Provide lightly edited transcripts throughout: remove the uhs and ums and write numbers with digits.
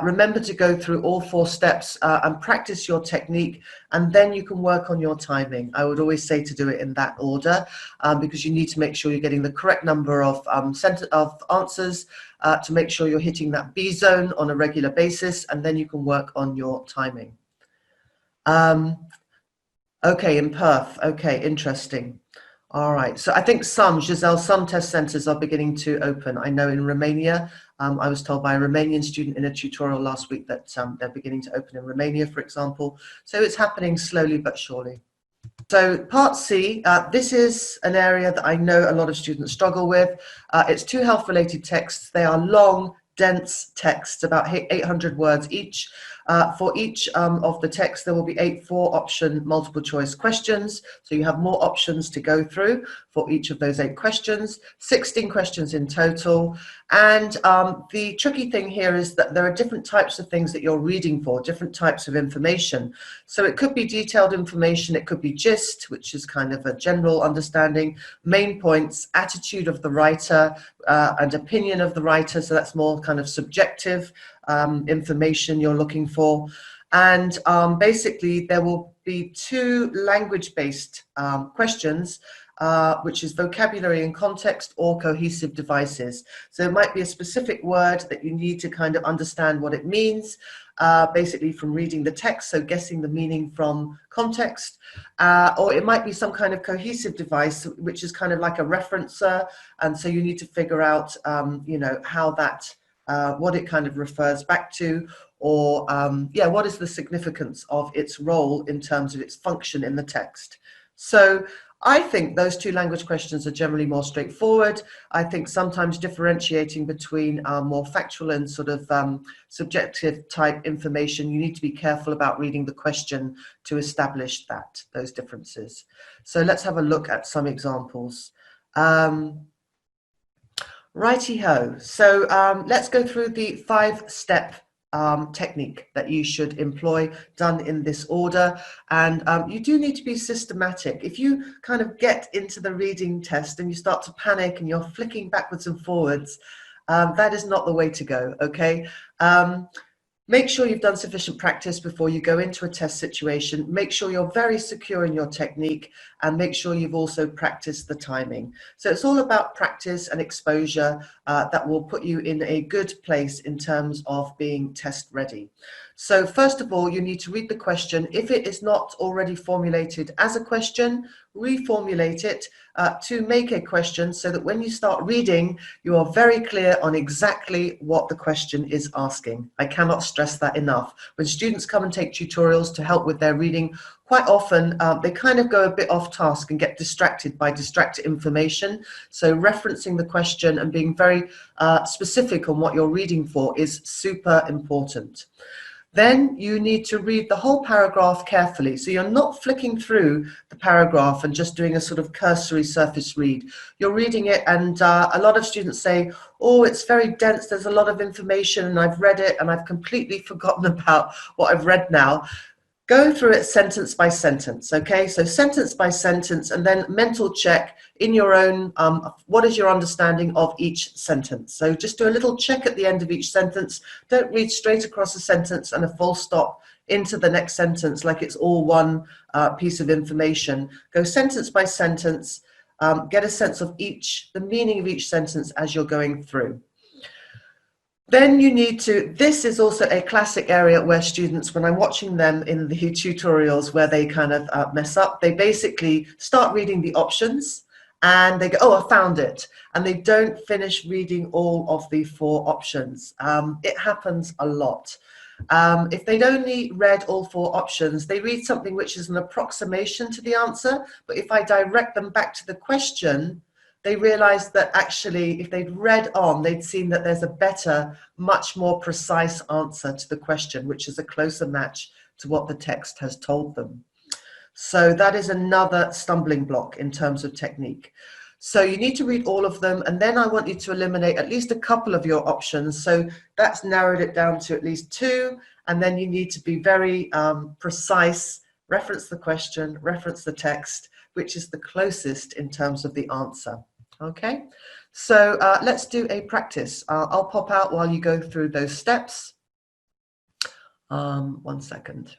Remember to go through all 4 steps and practice your technique, and then you can work on your timing. I would always say to do it in that order because you need to make sure you're getting the correct number of answers to make sure you're hitting that B zone on a regular basis, and then you can work on your timing. Okay, in Perth. Okay, interesting. All right, so I think Giselle, some test centres are beginning to open. I know in Romania, I was told by a Romanian student in a tutorial last week that they're beginning to open in Romania, for example. So it's happening slowly but surely. So Part C, this is an area that I know a lot of students struggle with. It's 2 health-related texts. They are long, dense texts, about 800 words each. For each of the texts, there will be 8 4-option multiple choice questions. So you have more options to go through for each of those 8 questions, 16 questions in total. And the tricky thing here is that there are different types of things that you're reading for, different types of information. So it could be detailed information, it could be gist, which is kind of a general understanding, main points, attitude of the writer, and opinion of the writer. So that's more kind of subjective information you're looking for. And basically there will be 2 language-based questions, which is vocabulary and context or cohesive devices. So it might be a specific word that you need to kind of understand what it means, basically from reading the text, so guessing the meaning from context, or it might be some kind of cohesive device, which is kind of like a referencer, and so you need to figure out, you know, how that, what it kind of refers back to, or yeah, what is the significance of its role in terms of its function in the text. So I think those 2 language questions are generally more straightforward. I think sometimes differentiating between more factual and sort of subjective type information, you need to be careful about reading the question to establish those differences. So let's have a look at some examples. Righty-ho. So let's go through the 5-step technique that you should employ, done in this order. And you do need to be systematic. If you kind of get into the reading test and you start to panic and you're flicking backwards and forwards, that is not the way to go, okay? Make sure you've done sufficient practice before you go into a test situation. Make sure you're very secure in your technique, and make sure you've also practiced the timing. So it's all about practice and exposure that will put you in a good place in terms of being test ready. So first of all, you need to read the question. If it is not already formulated as a question, reformulate it to make a question, so that when you start reading, you are very clear on exactly what the question is asking. I cannot stress that enough. When students come and take tutorials to help with their reading, quite often they kind of go a bit off task and get distracted by distracted information. So referencing the question and being very specific on what you're reading for is super important. Then you need to read the whole paragraph carefully. So you're not flicking through the paragraph and just doing a sort of cursory surface read. You're reading it, and a lot of students say, oh, it's very dense, there's a lot of information, and I've read it and I've completely forgotten about what I've read now. Go through it sentence by sentence, okay? So sentence by sentence, and then mental check in your own, what is your understanding of each sentence? So just do a little check at the end of each sentence. Don't read straight across a sentence and a full stop into the next sentence like it's all one piece of information. Go sentence by sentence, get a sense of the meaning of each sentence as you're going through. Then you need to, this is also a classic area where students, when I'm watching them in the tutorials where they kind of mess up, they basically start reading the options and they go, oh, I found it. And they don't finish reading all of the 4 options. It happens a lot. If they'd only read all 4 options, they read something which is an approximation to the answer. But if I direct them back to the question, they realized that actually, if they'd read on, they'd seen that there's a better, much more precise answer to the question, which is a closer match to what the text has told them. So that is another stumbling block in terms of technique. So you need to read all of them, and then I want you to eliminate at least a couple of your options. So that's narrowed it down to at least 2, and then you need to be very precise, reference the question, reference the text, which is the closest in terms of the answer. Okay, so let's do a practice. I'll pop out while you go through those steps. 1 second.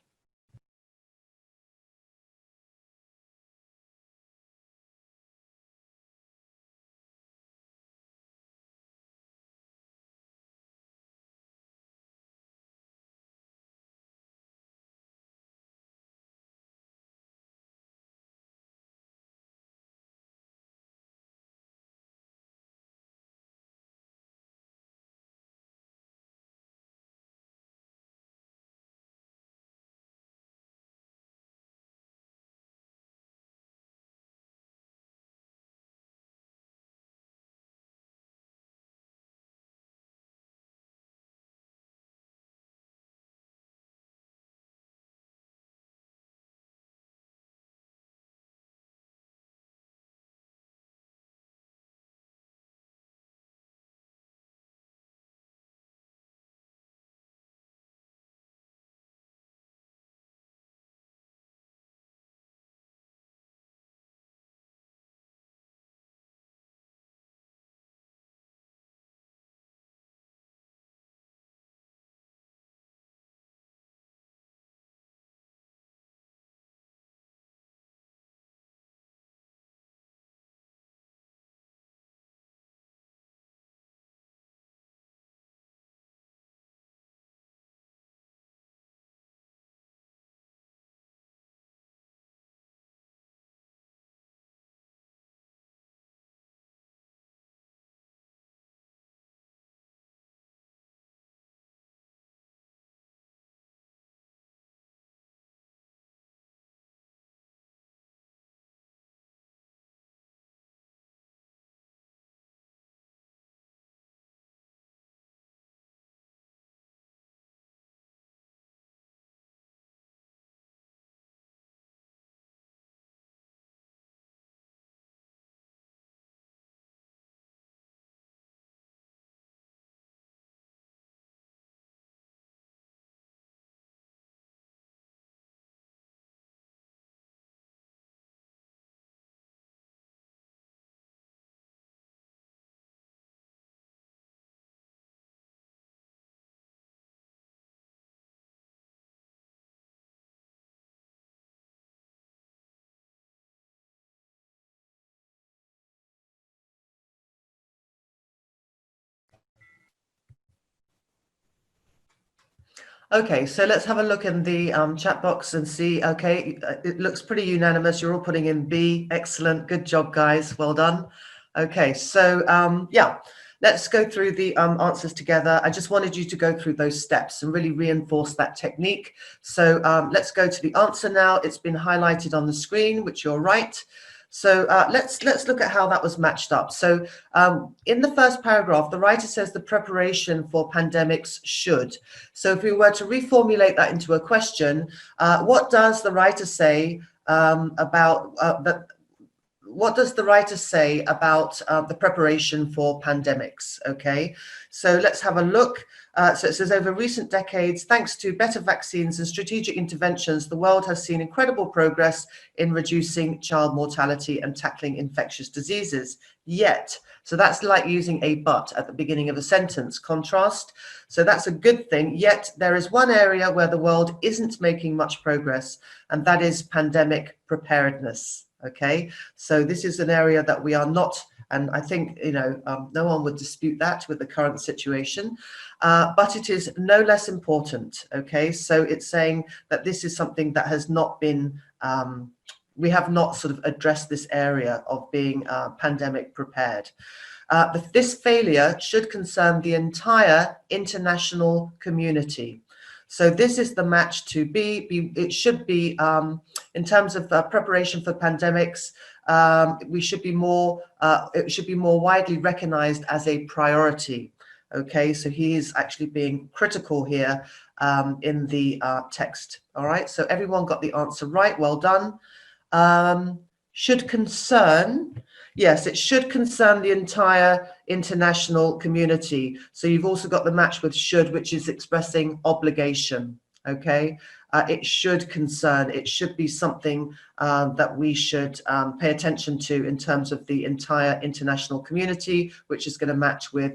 Okay, so let's have a look in the chat box and see. Okay, it looks pretty unanimous. You're all putting in B. Excellent. Good job, guys. Well done. Okay, so yeah, let's go through the answers together. I just wanted you to go through those steps and really reinforce that technique. So let's go to the answer now. It's been highlighted on the screen, which you're right. So let's look at how that was matched up. So in the first paragraph, the writer says the preparation for pandemics should. So if we were to reformulate that into a question, what does the writer say about what does the writer say about the preparation for pandemics? Okay, so let's have a look. So it says, over recent decades, thanks to better vaccines and strategic interventions, the world has seen incredible progress in reducing child mortality and tackling infectious diseases. Yet, so that's like using a but at the beginning of a sentence, contrast. So that's a good thing. Yet there is one area where the world isn't making much progress, and that is pandemic preparedness. Okay, so this is an area that we are not, and I think, you know, no one would dispute that with the current situation, but it is no less important. Okay, so it's saying that this is something that has not been, we have not sort of addressed this area of being pandemic prepared. This failure should concern the entire international community. So this is the match to B. It should be, in terms of preparation for pandemics, we should be more, it should be more widely recognized as a priority. Okay, so he is actually being critical here in the text. All right, so everyone got the answer right. Well done. Should concern. Yes, it should concern the entire international community. So you've also got the match with should, which is expressing obligation. Okay, it should concern, it should be something that we should pay attention to in terms of the entire international community, which is going to match with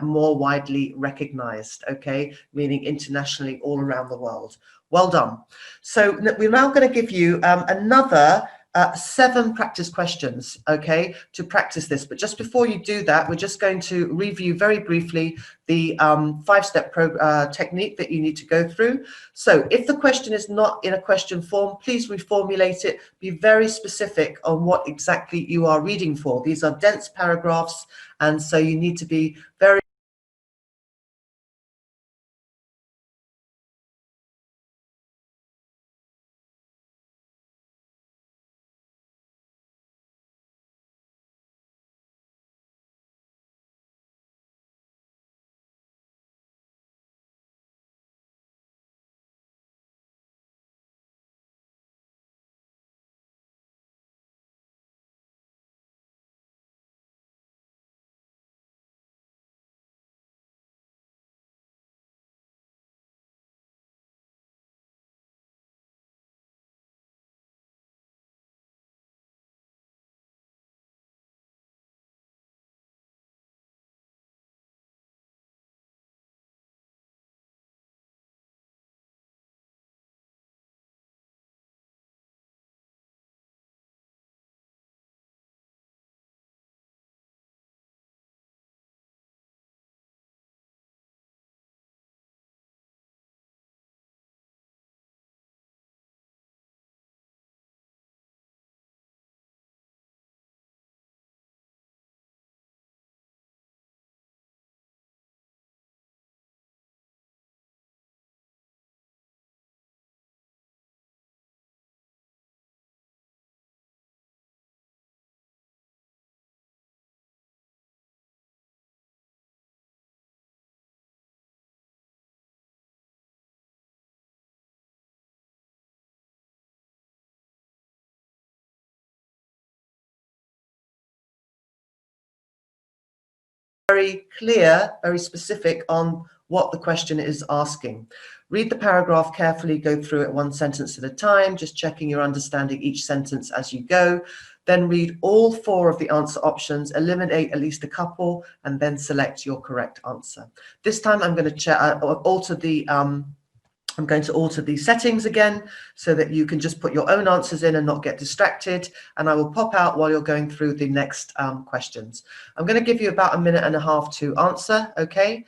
more widely recognized, okay, meaning internationally all around the world. Well done. So we're now going to give you another 7 practice questions, okay, to practice this. But just before you do that, we're just going to review very briefly the 5-step technique that you need to go through. So if the question is not in a question form, please reformulate it. Be very specific on what exactly you are reading for. These are dense paragraphs, and so you need to be very clear, very specific on what the question is asking. Read the paragraph carefully, go through it 1 sentence at a time, just checking you're understanding each sentence as you go. Then read all 4 of the answer options, eliminate at least a couple, and then select your correct answer. This time I'm going to alter the settings again so that you can just put your own answers in and not get distracted. And I will pop out while you're going through the next questions. I'm going to give you about 1.5 minutes to answer, okay?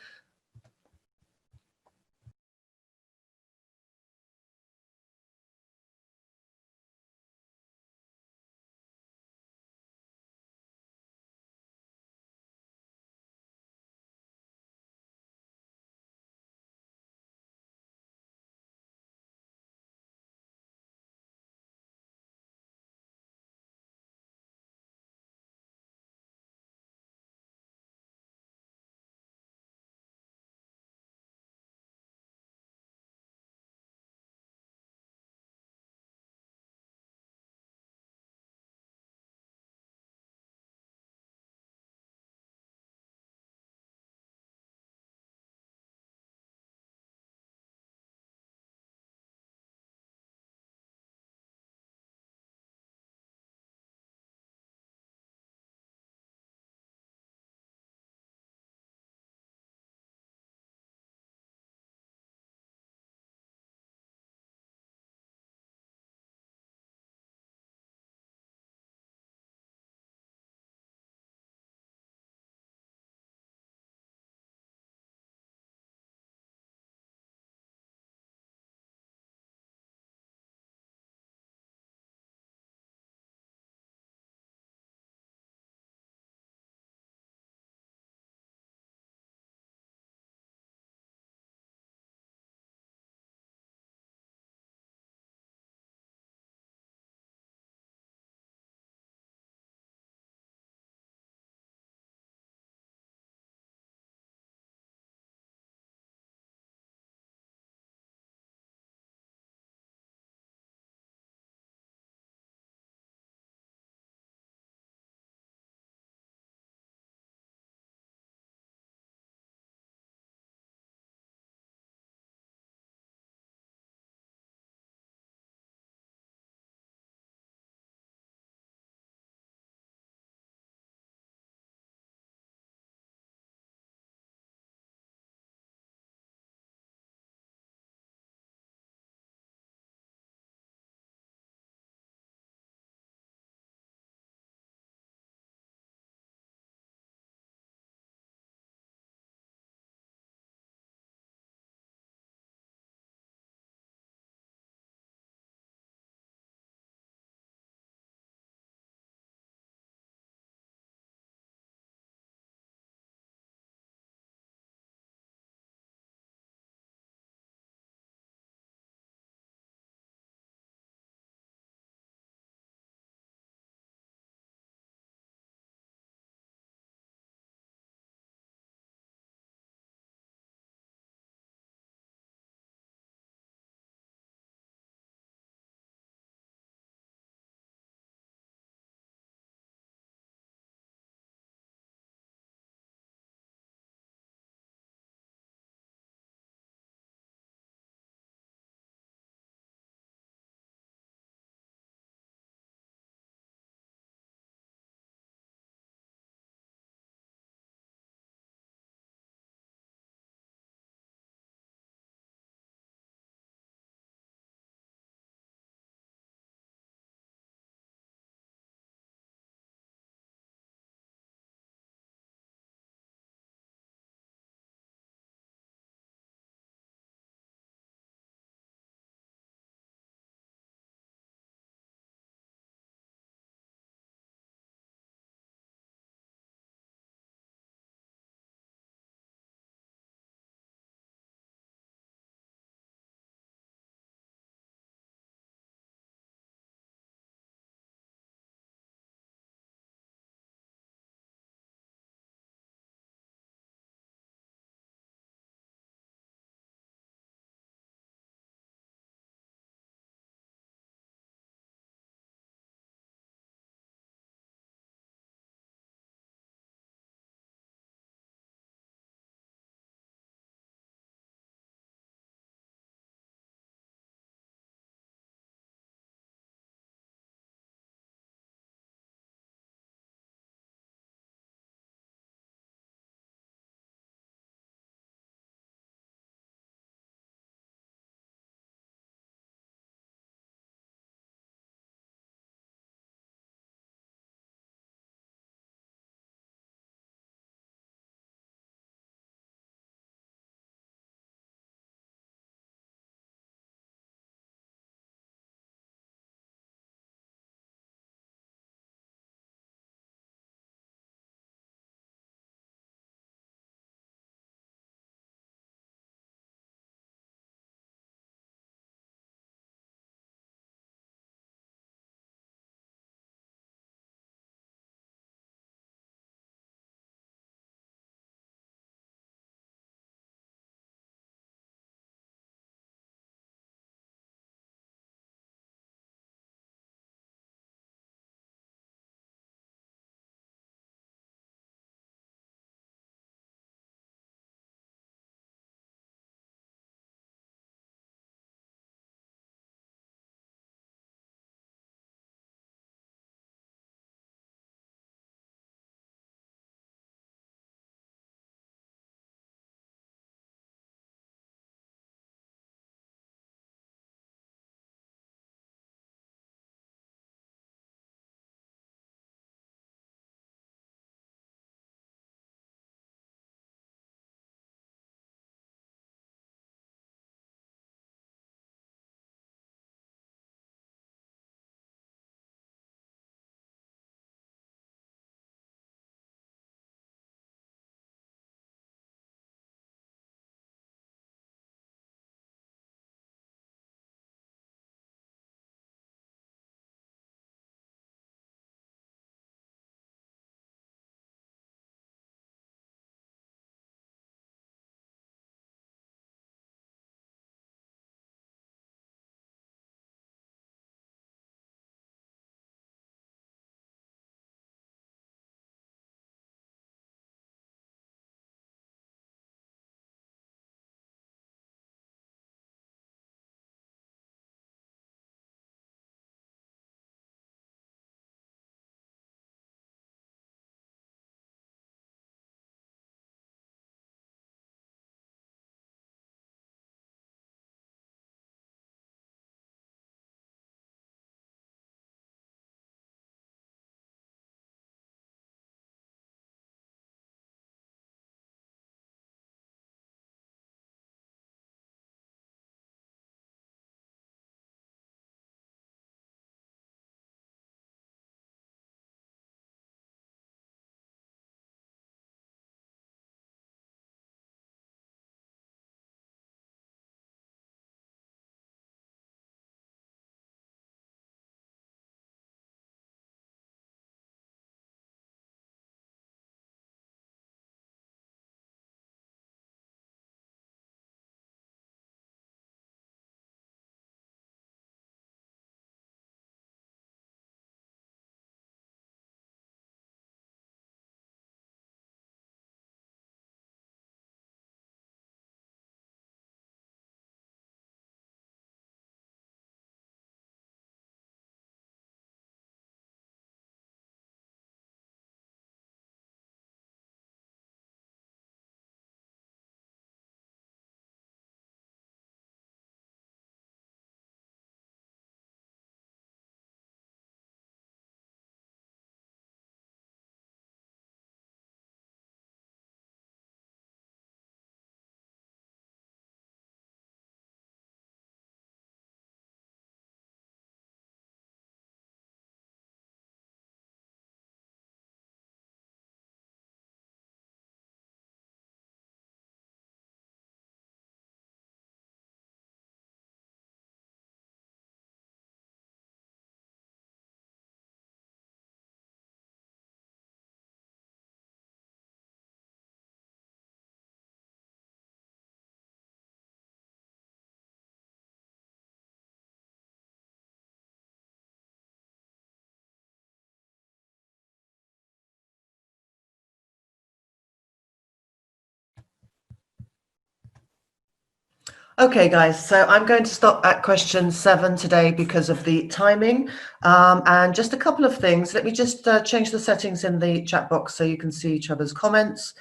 Okay, guys, so I'm going to stop at question 7 today because of the timing. And just a couple of things. Let me just change the settings in the chat box so you can see each other's comments.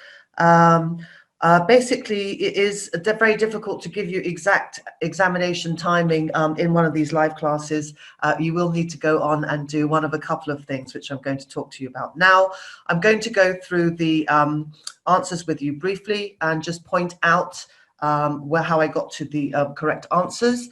Basically, it is very difficult to give you exact examination timing in one of these live classes. You will need to go on and do one of a couple of things, which I'm going to talk to you about now. I'm going to go through the answers with you briefly and just point out how I got to the correct answers.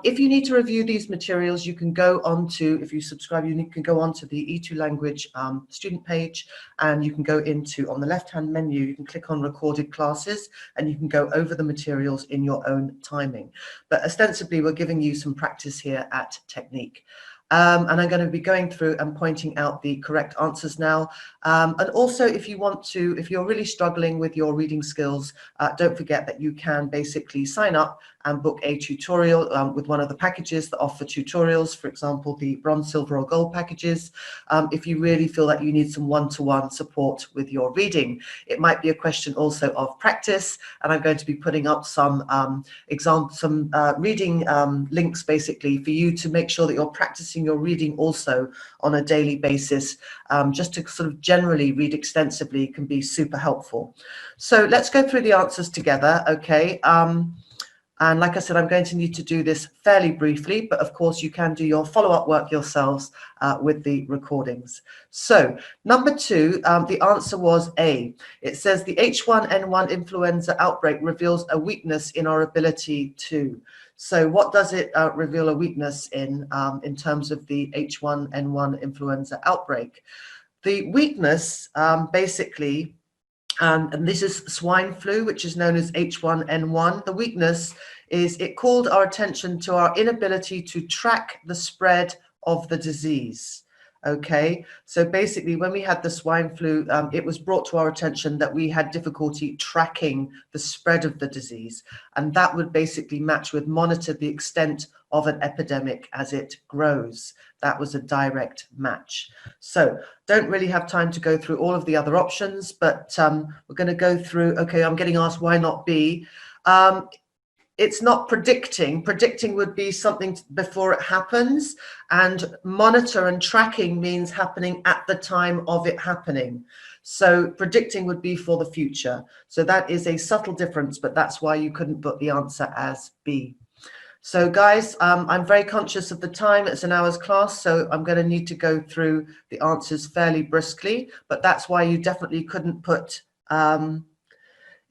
If you need to review these materials, you can go on to, if you subscribe, you can go on to the E2 language student page, and you can go into, on the left-hand menu, you can click on recorded classes, and you can go over the materials in your own timing. But ostensibly, we're giving you some practice here at Technique. And I'm going to be going through and pointing out the correct answers now. And also, if you want to, if you're really struggling with your reading skills, don't forget that you can basically sign up and book a tutorial with one of the packages that offer tutorials, for example, the bronze, silver or gold packages, if you really feel that you need some one-to-one support with your reading. It might be a question also of practice, and I'm going to be putting up some reading links basically for you to make sure that you're practicing your reading also on a daily basis. Just to sort of generally read extensively can be super helpful. So let's go through the answers together, okay? And like I said, I'm going to need to do this fairly briefly, but of course you can do your follow-up work yourselves with the recordings. So number 2, the answer was A. It says the H1N1 influenza outbreak reveals a weakness in our ability to. So what does it reveal a weakness in terms of the H1N1 influenza outbreak? The weakness basically, and this is swine flu, which is known as H1N1. The weakness is it called our attention to our inability to track the spread of the disease. Okay, so basically when we had the swine flu, it was brought to our attention that we had difficulty tracking the spread of the disease, and that would basically match with monitor the extent of an epidemic as it grows. That was a direct match. So don't really have time to go through all of the other options, but we're going to go through, okay, I'm getting asked why not B. It's not predicting. Predicting would be something before it happens, and monitor and tracking means happening at the time of it happening. So predicting would be for the future. So that is a subtle difference, but that's why you couldn't put the answer as B. So guys, I'm very conscious of the time. It's an hour's class, so I'm going to need to go through the answers fairly briskly, but that's why you definitely couldn't put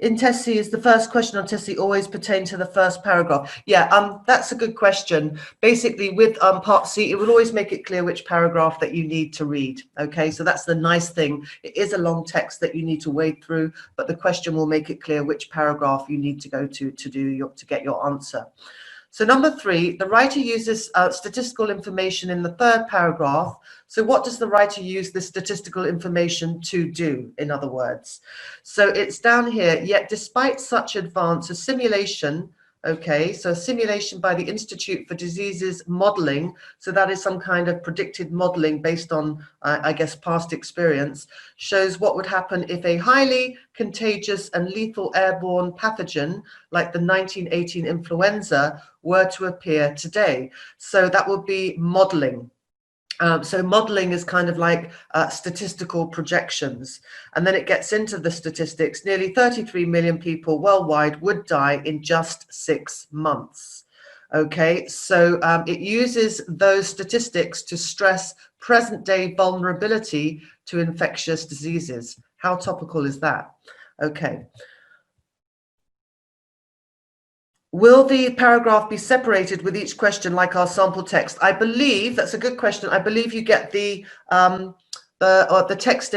in test C, is the first question on test C always pertain to the first paragraph? Yeah, that's a good question. Basically, with part C, it will always make it clear which paragraph that you need to read. Okay, so that's the nice thing. It is a long text that you need to wade through, but the question will make it clear which paragraph you need to go to get your answer. So number 3, the writer uses statistical information in the 3rd paragraph. So what does the writer use this statistical information to do, in other words? So it's down here, yet despite such advance, a simulation, okay, so a simulation by the Institute for Diseases Modeling, so that is some kind of predicted modeling based on, I guess, past experience, shows what would happen if a highly contagious and lethal airborne pathogen like the 1918 influenza were to appear today. So that would be modeling. So modeling is kind of like statistical projections. And then it gets into the statistics. Nearly 33 million people worldwide would die in just 6 months. Okay, so it uses those statistics to stress present-day vulnerability to infectious diseases. How topical is that? Okay. Will the paragraph be separated with each question like our sample text? I believe that's a good question. I believe you get the text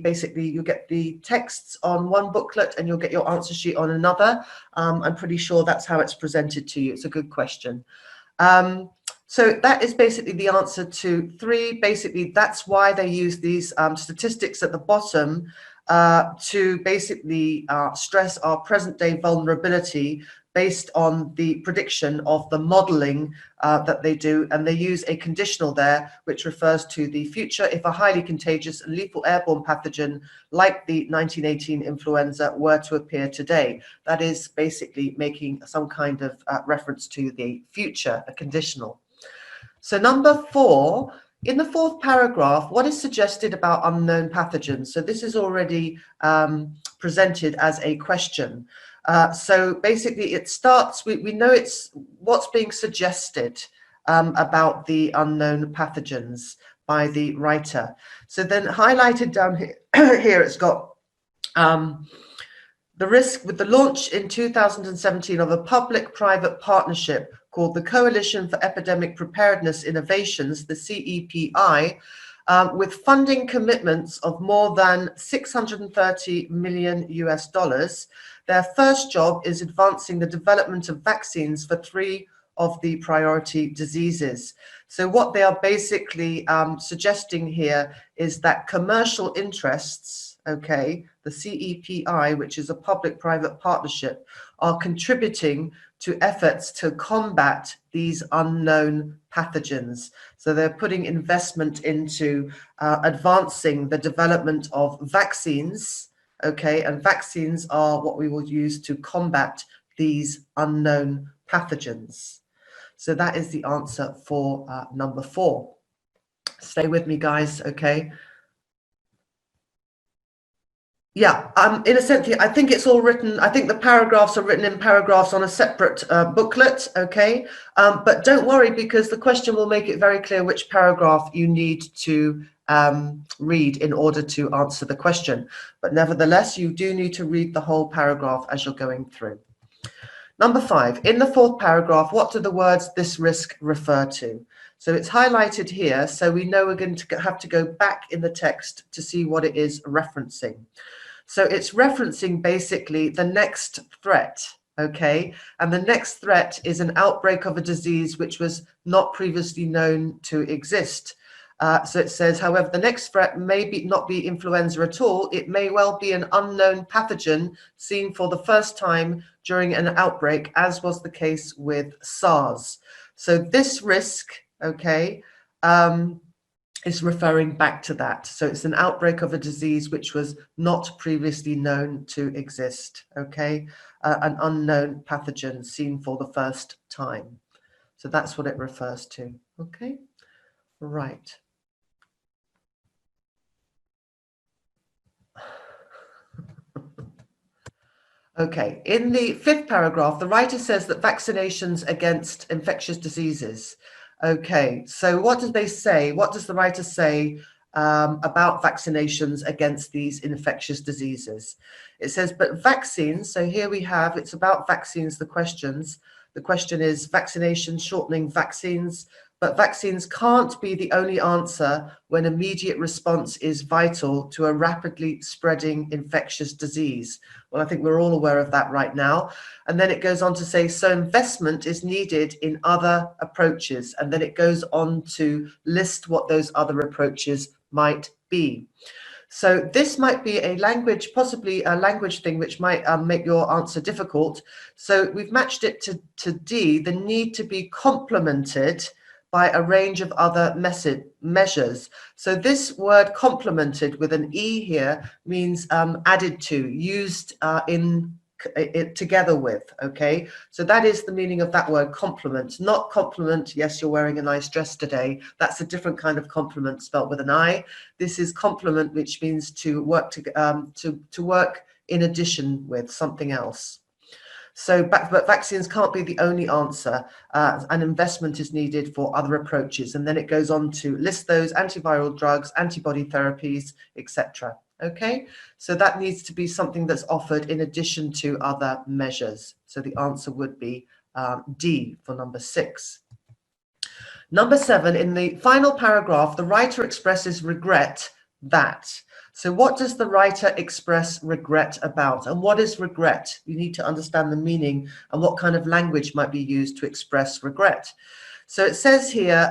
basically you get the texts on one booklet and you'll get your answer sheet on another. I'm pretty sure that's how it's presented to you. It's a good question. So that is basically the answer to 3. Basically, that's why they use these statistics at the bottom to basically stress our present-day vulnerability based on the prediction of the modeling that they do, and they use a conditional there which refers to the future if a highly contagious and lethal airborne pathogen like the 1918 influenza were to appear today. That is basically making some kind of reference to the future, a conditional. So number 4, in the 4th paragraph, what is suggested about unknown pathogens? So this is already presented as a question. So basically it starts, we know it's what's being suggested about the unknown pathogens by the writer. So then highlighted down here, here it's got the risk with the launch in 2017 of a public-private partnership called the Coalition for Epidemic Preparedness Innovations, the CEPI, with funding commitments of more than 630 million US dollars. Their first job is advancing the development of vaccines for 3 of the priority diseases. So what they are basically suggesting here is that commercial interests, okay, the CEPI, which is a public-private partnership, are contributing to efforts to combat these unknown pathogens. So they're putting investment into advancing the development of vaccines, okay, and vaccines are what we will use to combat these unknown pathogens. So that is the answer for number 4. Stay with me, guys, okay? Yeah, in a sense, I think it's all written, I think the paragraphs are written in paragraphs on a separate booklet, okay? But don't worry, because the question will make it very clear which paragraph you need to read in order to answer the question. But nevertheless, you do need to read the whole paragraph as you're going through. Number 5, in the 4th paragraph, what do the words "this risk" refer to? So it's highlighted here, so we know we're going to have to go back in the text to see what it is referencing. So it's referencing basically the next threat, okay? And the next threat is an outbreak of a disease which was not previously known to exist. So it says, however, the next threat may not be influenza at all. It may well be an unknown pathogen seen for the first time during an outbreak, as was the case with SARS. So this risk, okay, is referring back to that. So it's an outbreak of a disease which was not previously known to exist, okay? An unknown pathogen seen for the first time. So that's what it refers to, okay? Right. Okay, in the 5th paragraph, the writer says that vaccinations against infectious diseases. Okay, so what do they say? What does the writer say about vaccinations against these infectious diseases? It says, but vaccines, so here we have, it's about vaccines, the questions. The question is vaccination, shortening vaccines, but vaccines can't be the only answer when immediate response is vital to a rapidly spreading infectious disease. Well, I think we're all aware of that right now. And then it goes on to say, so investment is needed in other approaches. And then it goes on to list what those other approaches might be. So this might be a language, possibly a language thing, which might make your answer difficult. So we've matched it to D, the need to be complemented by a range of other measures. So this word complemented with an E here means added to, used together with, okay? So that is the meaning of that word, complement. Not compliment, yes, you're wearing a nice dress today. That's a different kind of compliment spelled with an I. This is complement, which means to work to work in addition with something else. So, but vaccines can't be the only answer. An investment is needed for other approaches. And then it goes on to list those: antiviral drugs, antibody therapies, etc. Okay, so that needs to be something that's offered in addition to other measures. So the answer would be D for number 6. Number 7, in the final paragraph, the writer expresses regret that. So what does the writer express regret about? And what is regret? You need to understand the meaning and what kind of language might be used to express regret. So it says here,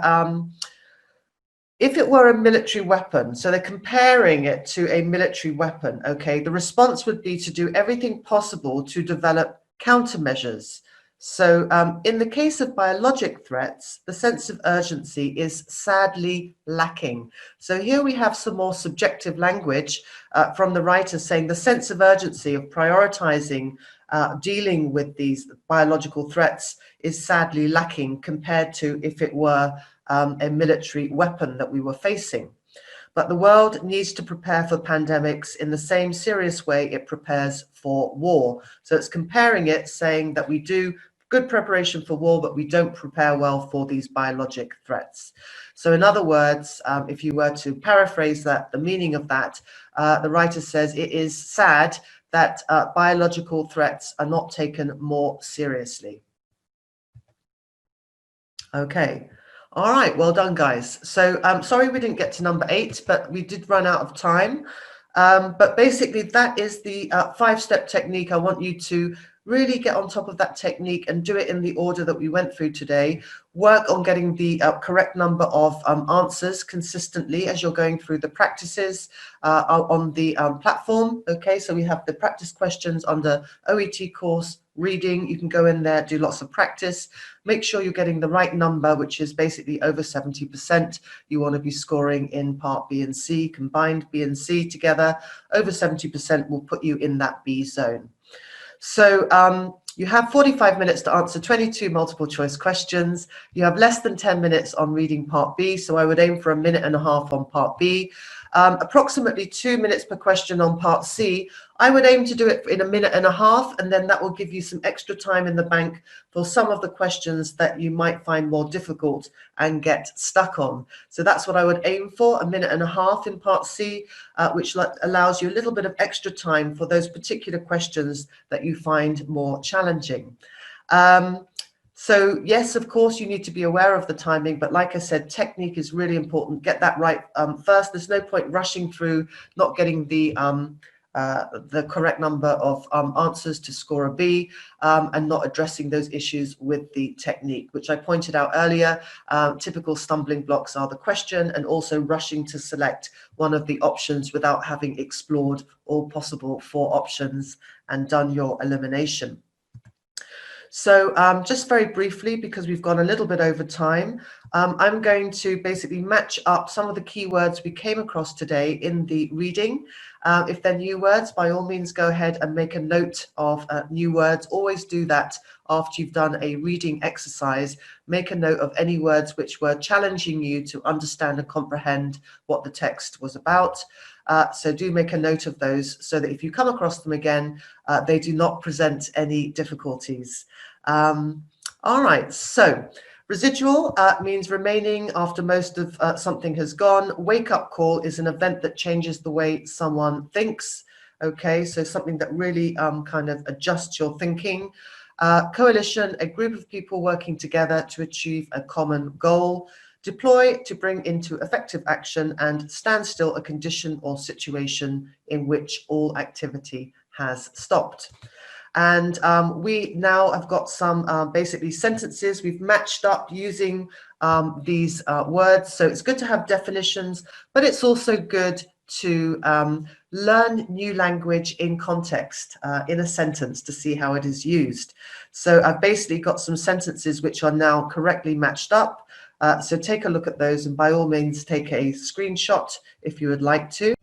if it were a military weapon, so they're comparing it to a military weapon, okay, the response would be to do everything possible to develop countermeasures. So in the case of biologic threats, the sense of urgency is sadly lacking. So here we have some more subjective language from the writer saying the sense of urgency of prioritizing dealing with these biological threats is sadly lacking compared to if it were a military weapon that we were facing. But the world needs to prepare for pandemics in the same serious way it prepares for war. So it's comparing it, saying that we do good preparation for war, but we don't prepare well for these biologic threats. So in other words, if you were to paraphrase that, the meaning of that, the writer says it is sad that biological threats are not taken more seriously. Okay. All right. Well done, guys. So I'm sorry we didn't get to number 8, but we did run out of time. But basically, that is the 5-step technique. I want you to really get on top of that technique and do it in the order that we went through today. Work on getting the correct number of answers consistently as you're going through the practices on the platform. Okay, so we have the practice questions under OET course reading. You can go in there, do lots of practice. Make sure you're getting the right number, which is basically over 70%. You want to be scoring in part B and C, combined B and C together. Over 70% will put you in that B zone. So you have 45 minutes to answer 22 multiple choice questions. You have less than 10 minutes on reading part B, so I would aim for 1.5 minutes on part B. Approximately 2 minutes per question on part C. I would aim to do it in 1.5 minutes, and then that will give you some extra time in the bank for some of the questions that you might find more difficult and get stuck on. So that's what I would aim for, 1.5 minutes in part C, which allows you a little bit of extra time for those particular questions that you find more challenging. So yes, of course, you need to be aware of the timing, but like I said, technique is really important. Get that right first. There's no point rushing through, not getting the correct number of answers to score a B, and not addressing those issues with the technique, which I pointed out earlier. Typical stumbling blocks are the question and also rushing to select one of the options without having explored all possible 4 options and done your elimination. So just very briefly, because we've gone a little bit over time, I'm going to basically match up some of the keywords we came across today in the reading. If they're new words, by all means, go ahead and make a note of new words. Always do that after you've done a reading exercise. Make a note of any words which were challenging you to understand and comprehend what the text was about. So do make a note of those so that if you come across them again, they do not present any difficulties. All right, so residual means remaining after most of something has gone. Wake-up call is an event that changes the way someone thinks. Okay, so something that really kind of adjusts your thinking. Coalition, a group of people working together to achieve a common goal. Deploy, to bring into effective action, and standstill, a condition or situation in which all activity has stopped. And we now have got some basically sentences we've matched up using these words. So it's good to have definitions, but it's also good to learn new language in context, in a sentence, to see how it is used. So I've basically got some sentences which are now correctly matched up. So take a look at those, and by all means take a screenshot if you would like to.